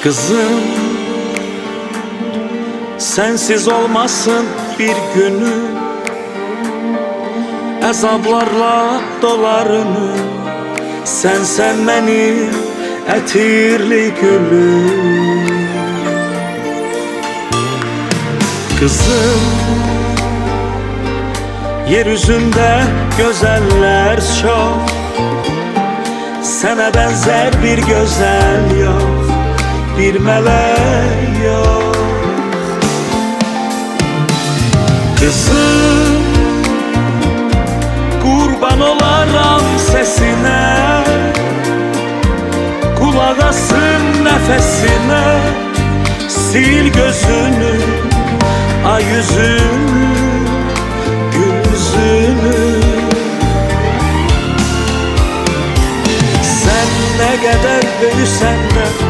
Kızım, sensiz olmasın bir günü, əzablarla dolarını. Sen benim ətirli gülüm. Kızım, yeryüzünde güzeller çok, sana benzer bir güzel yok, bir melek yok. Kızım, kurban olaram sesine, kulak asın nefesine. Sil gözünü, ay yüzünü, gül yüzünü. Sen ne kadar büyüsen de